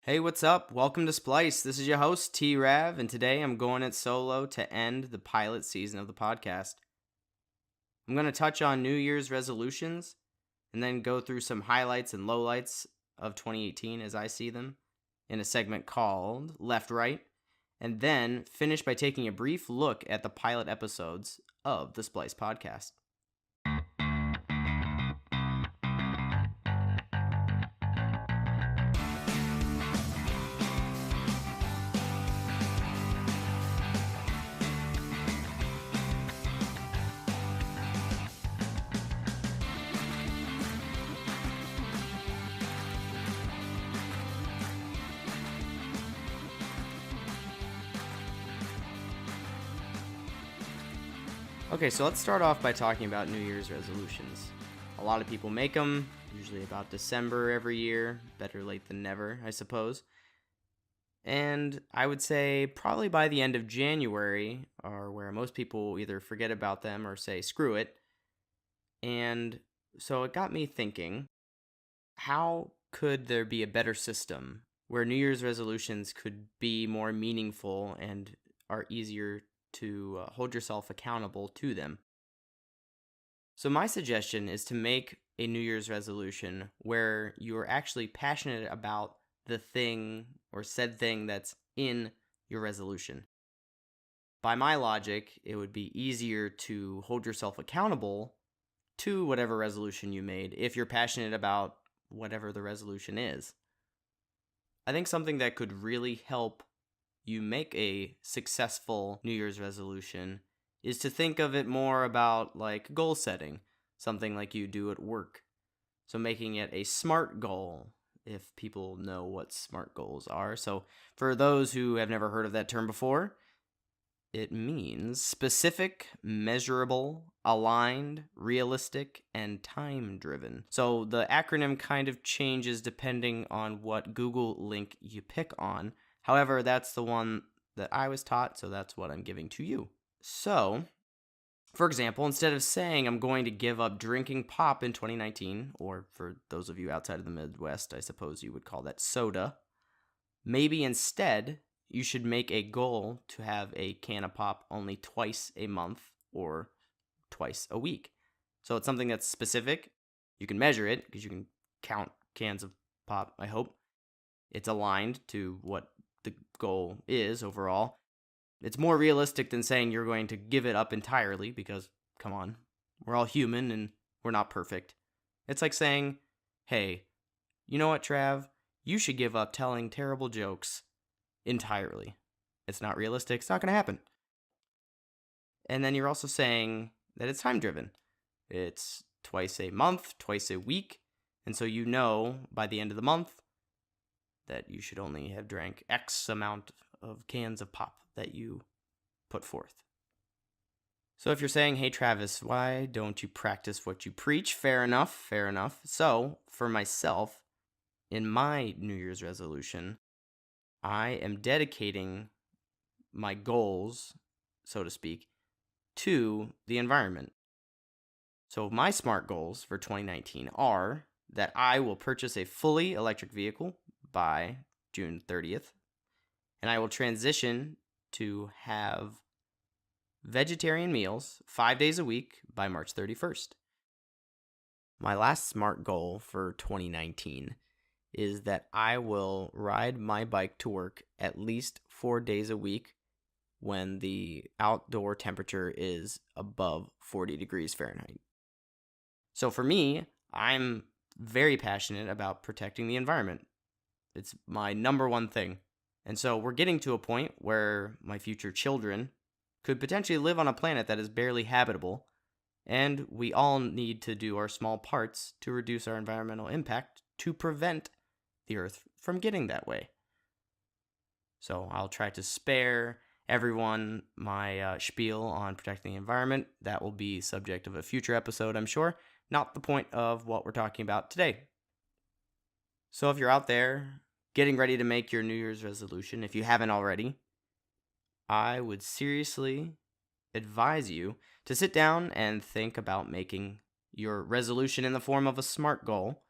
Hey, what's up? Welcome to Splice. This is your host, T Rav, and today I'm going it solo to end the pilot season of the podcast. I'm going to touch on New Year's resolutions and then go through some highlights and lowlights of 2018 as I see them in a segment called Left Right, and then finish by taking a brief look at the pilot episodes of the Splice podcast. Okay, so let's start off by talking about New Year's resolutions. A lot of people make them, usually about December every year. Better late than never, I suppose. And I would say probably by the end of January are where most people either forget about them or say screw it. And so it got me thinking, how could there be a better system where New Year's resolutions could be more meaningful and are easier to hold yourself accountable to them? So my suggestion is to make a New Year's resolution where you are actually passionate about the thing or said thing that's in your resolution. By my logic, it would be easier to hold yourself accountable to whatever resolution you made if you're passionate about whatever the resolution is. I think something that could really help you make a successful New Year's resolution is to think of it more about like goal setting, something like you do at work. So making it a SMART goal, if people know what SMART goals are. So for those who have never heard of that term before, it means specific, measurable, aligned, realistic, and time-driven. So the acronym kind of changes depending on what Google link you pick on. However, that's the one that I was taught, so that's what I'm giving to you. So, for example, instead of saying I'm going to give up drinking pop in 2019, or for those of you outside of the Midwest, I suppose you would call that soda, maybe instead you should make a goal to have a can of pop only twice a month or twice a week. So it's something that's specific. You can measure it because you can count cans of pop, I hope. It's aligned to what the goal is overall. It's more realistic than saying you're going to give it up entirely because, come on, we're all human and we're not perfect. It's like saying, hey, you know what, Trav? You should give up telling terrible jokes entirely. It's not realistic. It's not going to happen. And then you're also saying that it's time driven. It's twice a month, twice a week. And so you know by the end of the month that you should only have drank X amount of cans of pop that you put forth. So if you're saying, hey, Travis, why don't you practice what you preach? Fair enough, fair enough. So for myself, in my New Year's resolution, I am dedicating my goals, so to speak, to the environment. So my SMART goals for 2019 are that I will purchase a fully electric vehicle by June 30th, and I will transition to have vegetarian meals 5 days a week by March 31st. My last SMART goal for 2019 is that I will ride my bike to work at least 4 days a week when the outdoor temperature is above 40 degrees Fahrenheit. So for me, I'm very passionate about protecting the environment. It's my number one thing. And so we're getting to a point where my future children could potentially live on a planet that is barely habitable, and we all need to do our small parts to reduce our environmental impact to prevent the Earth from getting that way. So I'll try to spare everyone my spiel on protecting the environment. That will be subject of a future episode, I'm sure. Not the point of what we're talking about today. So if you're out there getting ready to make your New Year's resolution, if you haven't already, I would seriously advise you to sit down and think about making your resolution in the form of a SMART goal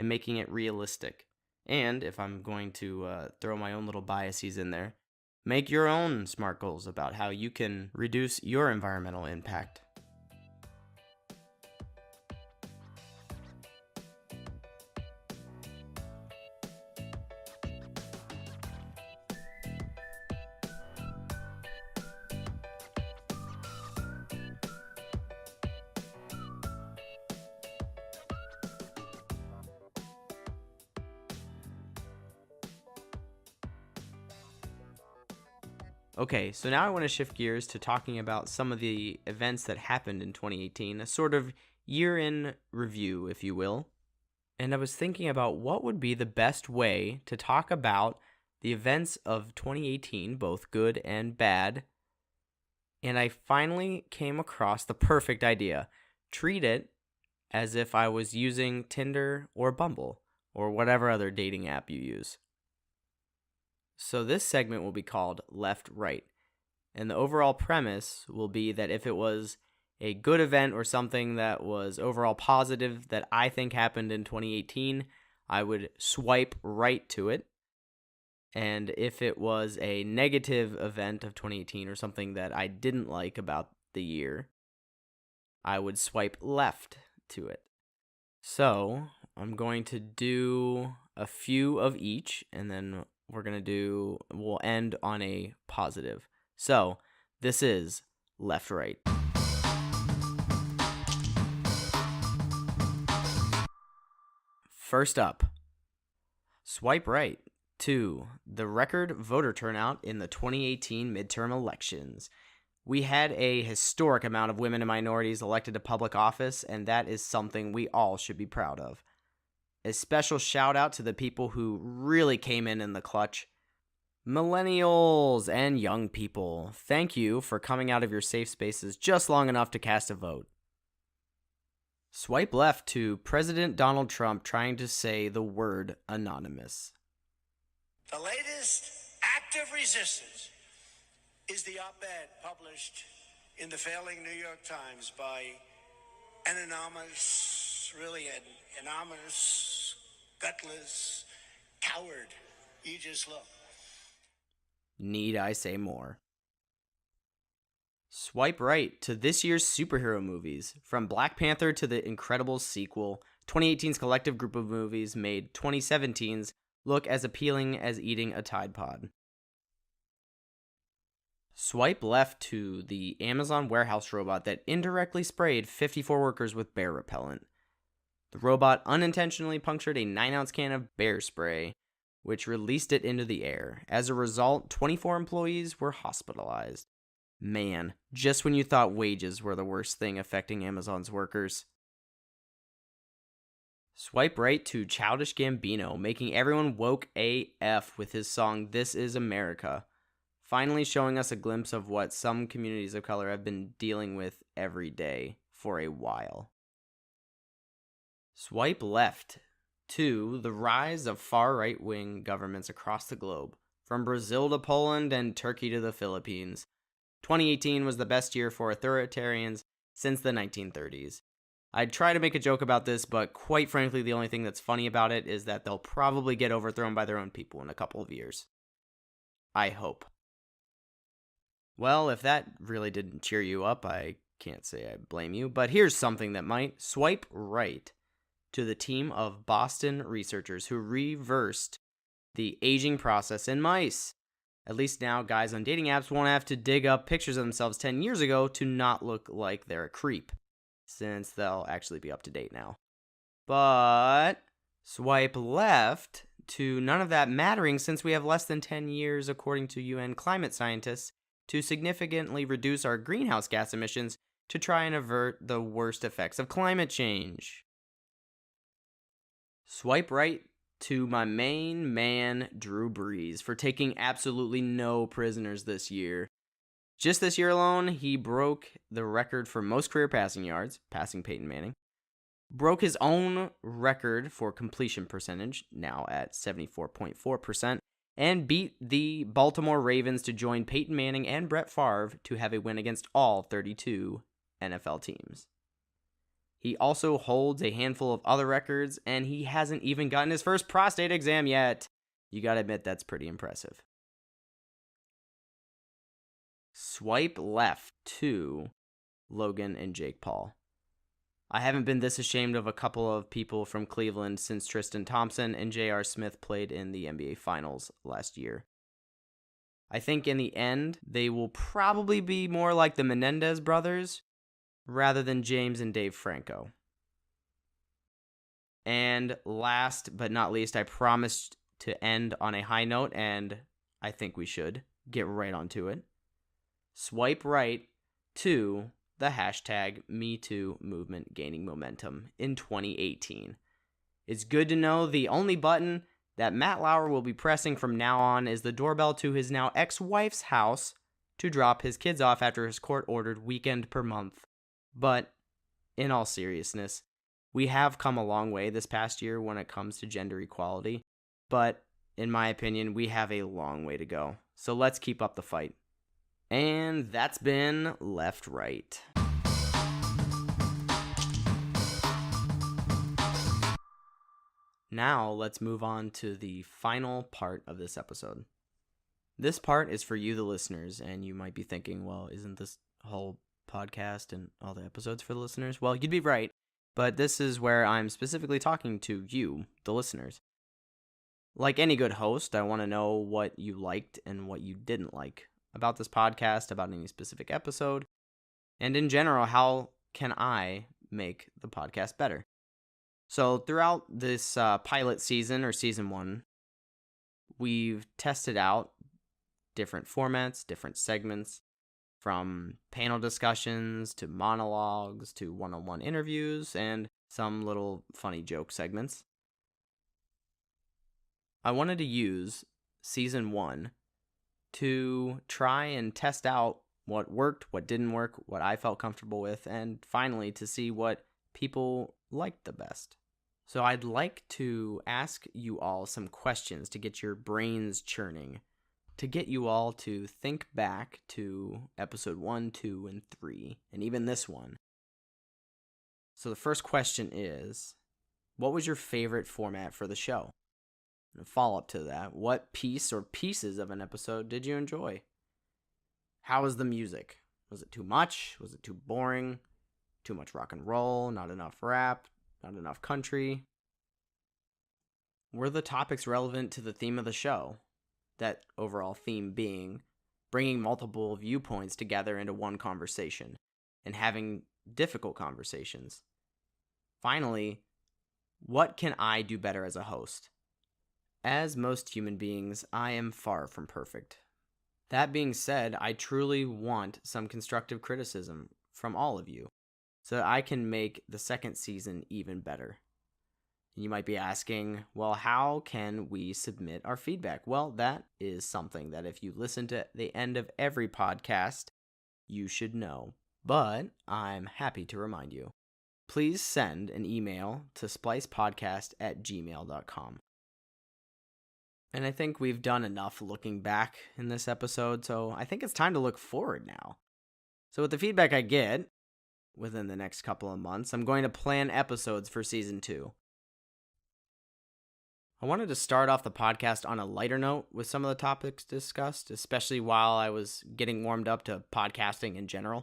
and making it realistic. And if I'm going to throw my own little biases in there, make your own SMART goals about how you can reduce your environmental impact. Okay, so now I want to shift gears to talking about some of the events that happened in 2018, a sort of year in review, if you will. And I was thinking about what would be the best way to talk about the events of 2018, both good and bad. And I finally came across the perfect idea. Treat it as if I was using Tinder or Bumble or whatever other dating app you use. So this segment will be called Left Right, and the overall premise will be that if it was a good event or something that was overall positive that I think happened in 2018, I would swipe right to it. And if it was a negative event of 2018 or something that I didn't like about the year, I would swipe left to it. So I'm going to do a few of each, and then we'll end on a positive. So this is Left Right. First up, swipe right to the record voter turnout in the 2018 midterm elections. We had a historic amount of women and minorities elected to public office, and that is something we all should be proud of. A special shout out to the people who really came in the clutch. Millennials and young people, thank you for coming out of your safe spaces just long enough to cast a vote. Swipe left to President Donald Trump trying to say the word anonymous. The latest act of resistance is the op-ed published in the failing New York Times by an anonymous, gutless coward. You just look. Need I say more? Swipe right to this year's superhero movies. From Black Panther to The Incredibles sequel, 2018's collective group of movies made 2017's look as appealing as eating a Tide Pod. Swipe left to the Amazon warehouse robot that indirectly sprayed 54 workers with bear repellent. The robot unintentionally punctured a 9-ounce can of bear spray, which released it into the air. As a result, 24 employees were hospitalized. Man, just when you thought wages were the worst thing affecting Amazon's workers. Swipe right to Childish Gambino, making everyone woke AF with his song This Is America, finally showing us a glimpse of what some communities of color have been dealing with every day for a while. Swipe left to the rise of far right-wing governments across the globe, from Brazil to Poland and Turkey to the Philippines. 2018 was the best year for authoritarians since the 1930s. I'd try to make a joke about this, but quite frankly, the only thing that's funny about it is that they'll probably get overthrown by their own people in a couple of years. I hope. Well, if that really didn't cheer you up, I can't say I blame you, but here's something that might. Swipe right to the team of Boston researchers who reversed the aging process in mice. At least now, guys on dating apps won't have to dig up pictures of themselves 10 years ago to not look like they're a creep, since they'll actually be up to date now. But swipe left to none of that mattering, since we have less than 10 years, according to UN climate scientists, to significantly reduce our greenhouse gas emissions to try and avert the worst effects of climate change. Swipe right to my main man, Drew Brees, for taking absolutely no prisoners this year. Just this year alone, he broke the record for most career passing yards, passing Peyton Manning, broke his own record for completion percentage, now at 74.4%, and beat the Baltimore Ravens to join Peyton Manning and Brett Favre to have a win against all 32 NFL teams. He also holds a handful of other records, and he hasn't even gotten his first prostate exam yet. You gotta admit, that's pretty impressive. Swipe left to Logan and Jake Paul. I haven't been this ashamed of a couple of people from Cleveland since Tristan Thompson and J.R. Smith played in the NBA Finals last year. I think in the end, they will probably be more like the Menendez brothers rather than James and Dave Franco. And last but not least, I promised to end on a high note, and I think we should get right onto it. Swipe right to the hashtag #MeToo movement gaining momentum in 2018. It's good to know the only button that Matt Lauer will be pressing from now on is the doorbell to his now ex-wife's house to drop his kids off after his court-ordered weekend per month. But in all seriousness, we have come a long way this past year when it comes to gender equality, but in my opinion, we have a long way to go. So let's keep up the fight. And that's been Left Right. Now let's move on to the final part of this episode. This part is for you, the listeners, and you might be thinking, well, isn't this whole podcast and all the episodes for the listeners? Well, you'd be right, but this is where I'm specifically talking to you, the listeners. Like any good host, I want to know what you liked and what you didn't like about this podcast, about any specific episode, and in general, how can I make the podcast better? So throughout this pilot season, or season 1, we've tested out different formats, different segments, from panel discussions to monologues to one-on-one interviews and some little funny joke segments. I wanted to use season 1 to try and test out what worked, what didn't work, what I felt comfortable with, and finally to see what people liked the best. So I'd like to ask you all some questions to get your brains churning, to get you all to think back to episode 1, 2, and 3, and even this one. So the first question is, what was your favorite format for the show? And a follow-up to that, what piece or pieces of an episode did you enjoy? How was the music? Was it too much? Was it too boring? Too much rock and roll? Not enough rap? Not enough country? Were the topics relevant to the theme of the show? That overall theme being bringing multiple viewpoints together into one conversation and having difficult conversations. Finally, what can I do better as a host? As most human beings, I am far from perfect. That being said, I truly want some constructive criticism from all of you so that I can make the second season even better. You might be asking, well, how can we submit our feedback? Well, that is something that if you listen to the end of every podcast, you should know. But I'm happy to remind you. Please send an email to splicepodcast@gmail.com. And I think we've done enough looking back in this episode, so I think it's time to look forward now. So with the feedback I get within the next couple of months, I'm going to plan episodes for season 2. I wanted to start off the podcast on a lighter note with some of the topics discussed, especially while I was getting warmed up to podcasting in general.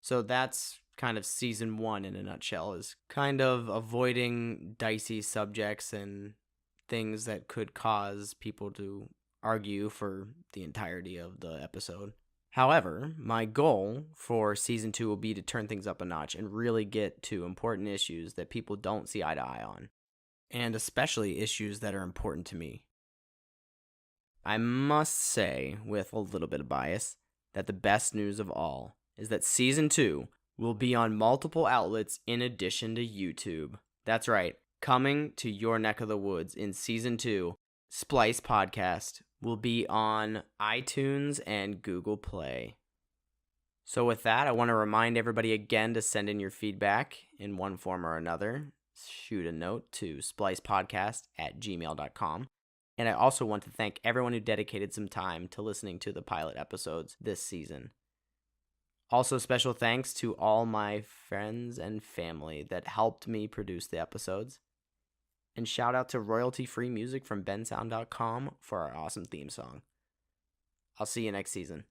So that's kind of season 1 in a nutshell, is kind of avoiding dicey subjects and things that could cause people to argue for the entirety of the episode. However, my goal for season 2 will be to turn things up a notch and really get to important issues that people don't see eye to eye on, and especially issues that are important to me. I must say, with a little bit of bias, that the best news of all is that season 2 will be on multiple outlets in addition to YouTube. That's right. Coming to your neck of the woods in season 2, Splice Podcast will be on iTunes and Google Play. So with that, I want to remind everybody again to send in your feedback in one form or another. Shoot a note to splicepodcast@gmail.com. And I also want to thank everyone who dedicated some time to listening to the pilot episodes this season. Also, special thanks to all my friends and family that helped me produce the episodes. And shout out to royalty-free music from bensound.com for our awesome theme song. I'll see you next season.